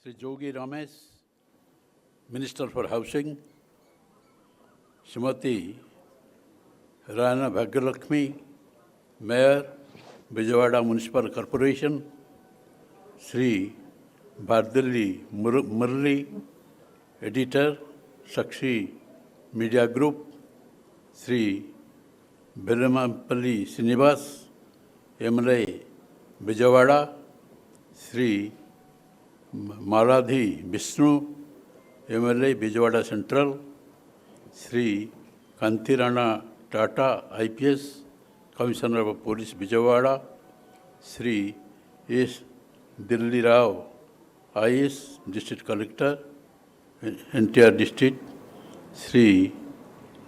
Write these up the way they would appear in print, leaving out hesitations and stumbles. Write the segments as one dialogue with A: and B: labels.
A: Sri Jogi Ramesh, Minister for Housing, Srimati Rana Bhagyalakshmi, Mayor, Vijayawada Municipal Corporation, Sri Bardali Murli, Editor, Sakshi Media Group, Sri Belamampalli Srinivas, MLA Vijayawada, Sri Maladhi Vishnu, MLA Vijayawada Central, Sri Kantirana Tata, IPS, Commissioner of Police Vijayawada, Sri S. Dilli Rao, IS, District Collector, entire district, Sri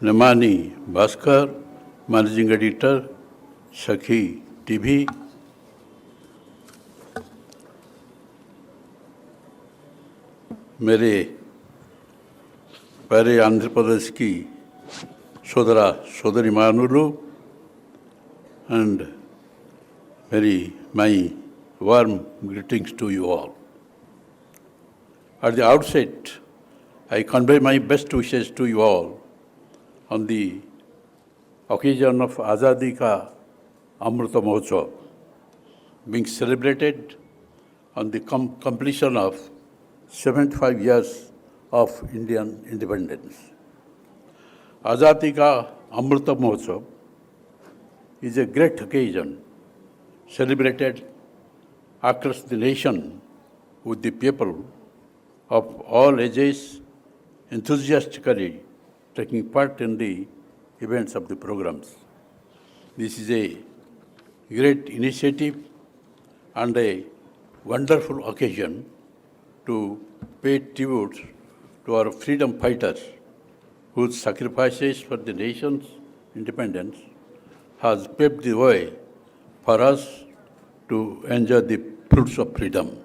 A: Namani Bhaskar, Managing Editor, Sakshi TV, मेरे प्यारे आंध्र प्रदेश की सोदरा सोदरी मानुलु and my warm greetings to you all. At the outset, I convey my best wishes to you all on the occasion of Azadi ka Amrit Mahotsav being celebrated on the completion of 75 years of Indian independence. Azadi ka Amrit Mahotsav is a great occasion celebrated across the nation with the people of all ages enthusiastically taking part in the events of the programs. This is a great initiative and a wonderful occasion to pay tribute to our freedom fighters whose sacrifices for the nation's independence has paved the way for us to enjoy the fruits of freedom.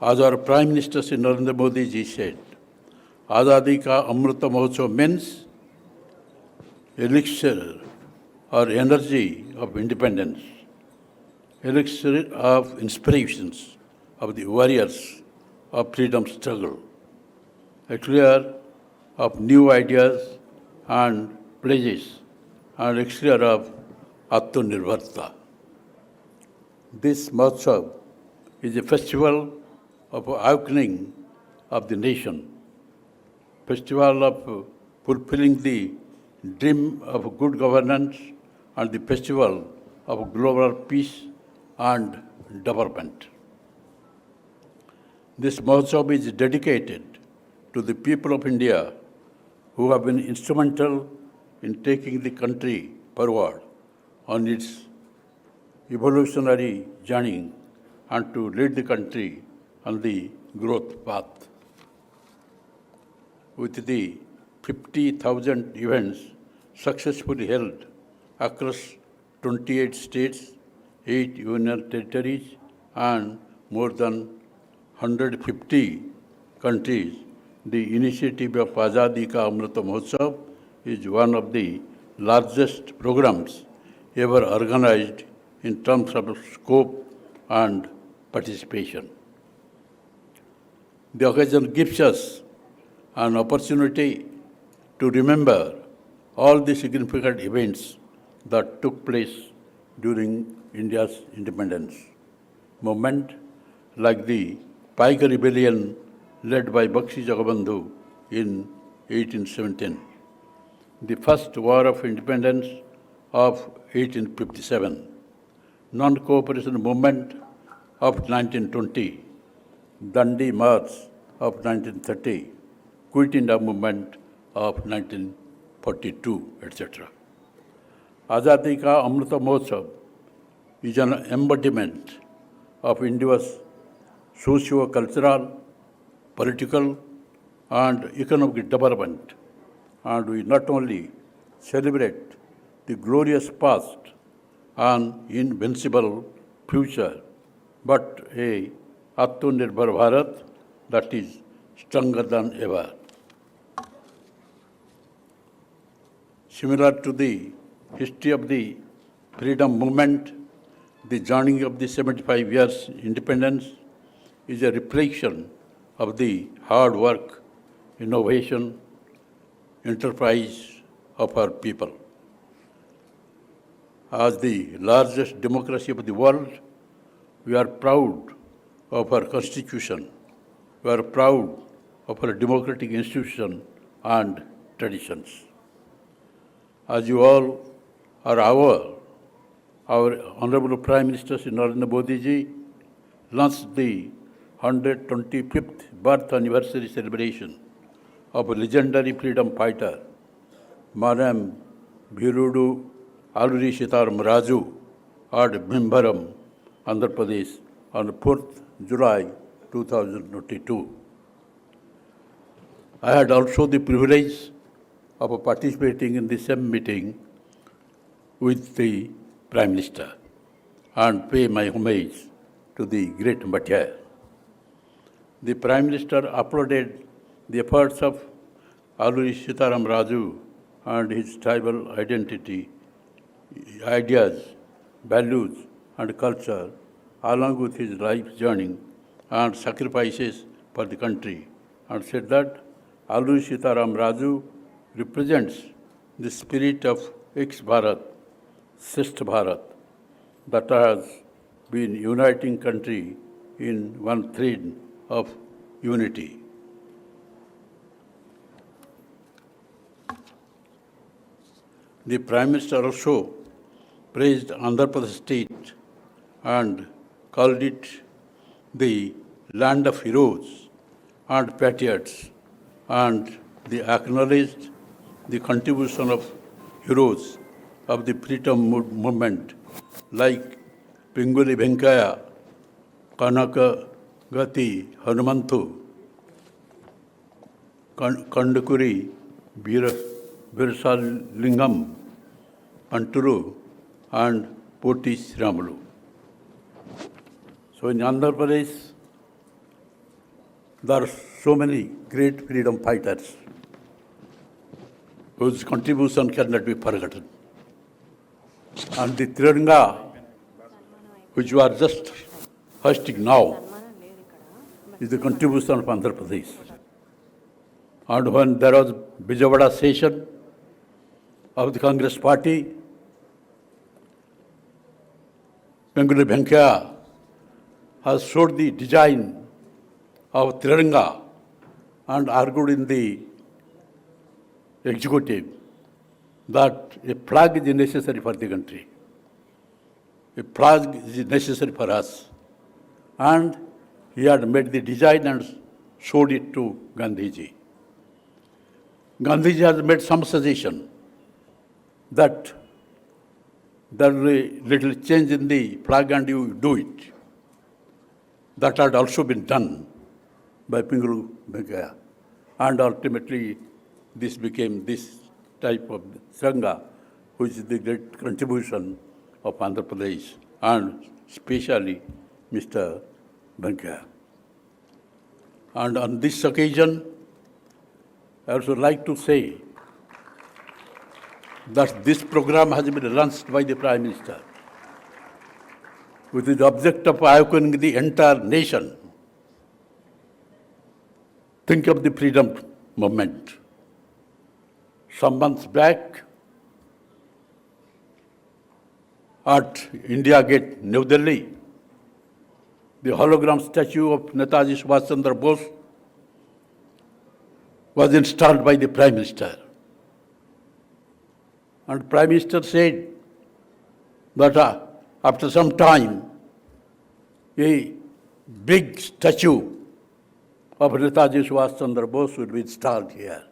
A: As our Prime Minister Sri Narendra Modi ji said, Azadi ka Amrit Mahotsav means elixir or energy of independence, elixir of inspirations of the warriors of freedom struggle, a clear of new ideas and pledges, and elixir of Atmanirbharta. This Mahotsav is a festival of awakening of the nation, festival of fulfilling the dream of good governance and the festival of global peace and development. This Mahotsav is dedicated to the people of India who have been instrumental in taking the country forward on its evolutionary journey and to lead the country on the growth path. With the 50,000 events successfully held across 28 states, 8 union territories, and more than 150 countries, the initiative of Azadi ka Amrit Mahotsav is one of the largest programs ever organized in terms of scope and participation. The occasion gives us an opportunity to remember all the significant events that took place during India's independence movement, like the Tiger Rebellion led by Bakshi Jagabandhu in 1817, the first War of Independence of 1857, non-cooperation movement of 1920, Dandi March of 1930, Quit India movement of 1942, etc. Azadi ka Amrit Mahotsav is an embodiment of India's socio-cultural, political and economic development, and we not only celebrate the glorious past and invincible future, but a Atmanirbhar Bharat that is stronger than ever. Similar to the history of the freedom movement, the journey of the 75 years independence is a reflection of the hard work, innovation, enterprise of our people. As the largest democracy of the world, we are proud of our constitution. We are proud of our democratic institution and traditions. As you all are aware, our Honorable Prime Minister Shri Narendra Modi ji launched the 125th birth anniversary celebration of a legendary freedom fighter, Madam Birudu Aluri Sitaram Raju at Bhimbaram, Andhra Pradesh on 4th July 2022. I had also the privilege of participating in the same meeting with the Prime Minister and pay my homage to the great martyr. The Prime Minister applauded the efforts of Aluri Sitaram Raju and his tribal identity, ideas, values and culture, along with his life journey and sacrifices for the country, and said that Aluri Sitaram Raju represents the spirit of Ek Bharat, Srishtha Bharat, that has been uniting country in one thread of unity. The Prime Minister also praised Andhra Pradesh state and called it the land of heroes and patriots, and they acknowledged the contribution of heroes of the freedom movement like Pinguli Venkaya, Kanaka Gati Hanumantu, Kandukuri Birsalingam, Anturu, and Poti Sriramulu. So in Andhra Pradesh, there are so many great freedom fighters whose contribution cannot be forgotten. And the Tiranga, which we are just hoisting now, is the contribution of Andhra Pradesh. And when there was Vijayawada session of the Congress party, Pinguli Venkaya has showed the design of Tiranga and argued in the executive that a flag is necessary for the country. A flag is necessary for us. And he had made the design and showed it to Gandhiji. Gandhiji has made some suggestion that there is a little change in the flag and you do it. That had also been done by Pingulu Venkaya. And ultimately, this became this type of Sangha, which is the great contribution of Andhra Pradesh and especially Mr. Venkaya. And on this occasion, I also like to say that this program has been launched by the Prime Minister with the object of awakening the entire nation. Think of the freedom movement. Some months back, at India Gate, New Delhi, the hologram statue of Netaji Subhash Chandra Bose was installed by the Prime Minister. And Prime Minister said that after some time, a big statue of Netaji Subhash Chandra Bose would be installed here.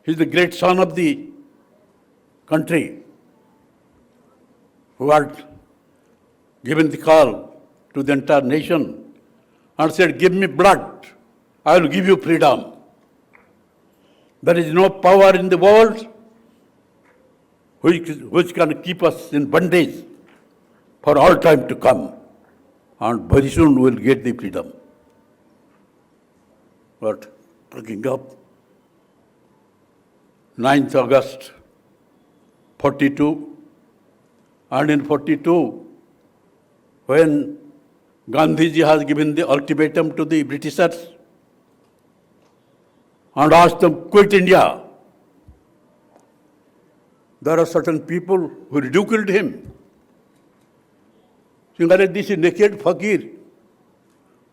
A: He is the great son of the country who had given the call to the entire nation and said, give me blood, I will give you freedom. There is no power in the world which can keep us in bondage for all time to come. And very soon we will get the freedom. But talking up, 9th August 42, and in 42, when Gandhiji has given the ultimatum to the Britishers and asked them to quit India. There are certain people who ridiculed him, saying that this is naked fakir,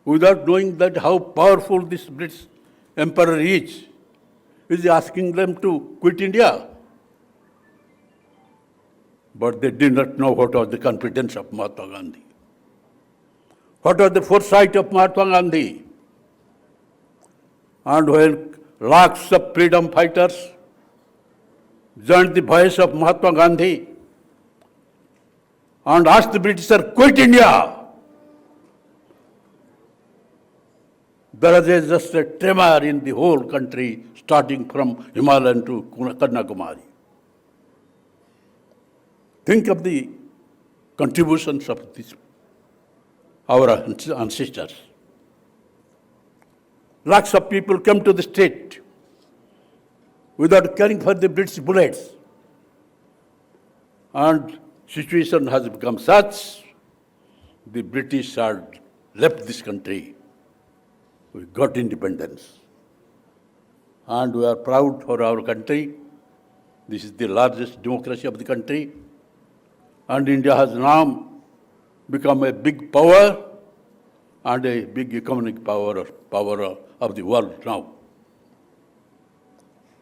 A: without knowing that how powerful this British emperor is asking them to quit India. But they did not know what was the confidence of Mahatma Gandhi. What was the foresight of Mahatma Gandhi? And when lakhs of freedom fighters joined the voice of Mahatma Gandhi and asked the Britishers, quit India, there is just a tremor in the whole country, starting from Himalayan to Kanyakumari. Think of the contributions of our ancestors. Lakhs of people came to the state without caring for the British bullets. And situation has become such, the British had left this country. We got independence. And we are proud for our country. This is the largest democracy of the country. And India has now become a big power and a big economic power of the world now.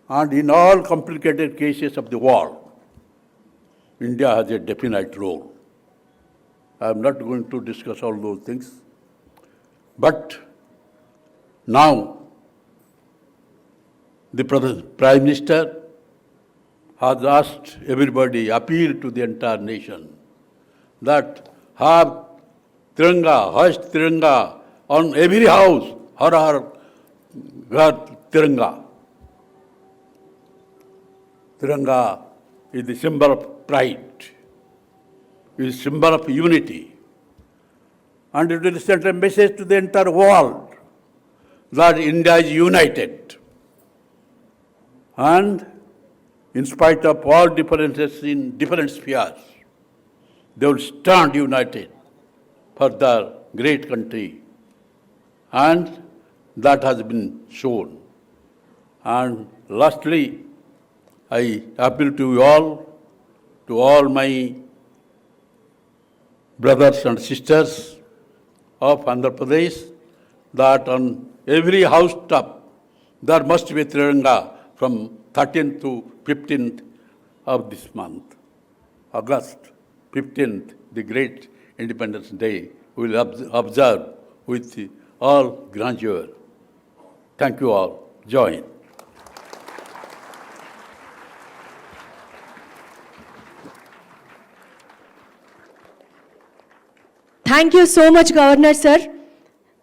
A: And in all complicated cases of the world, India has a definite role. I am not going to discuss all those things. But now, the Prime Minister has asked everybody, appealed to the entire nation, that have Tiranga, hoist Tiranga on every house, har Tiranga. Tiranga is the symbol of pride, is a symbol of unity. And it will send a message to the entire world that India is united. And in spite of all differences in different spheres, they will stand united for the great country. And that has been shown. And lastly, I appeal to all my brothers and sisters of Andhra Pradesh, that on every housetop there must be a Tiranga from 13th to 15th of this month. August 15th, the great Independence Day, we will observe with all grandeur. Thank you all. Join.
B: Thank you so much, Governor sir.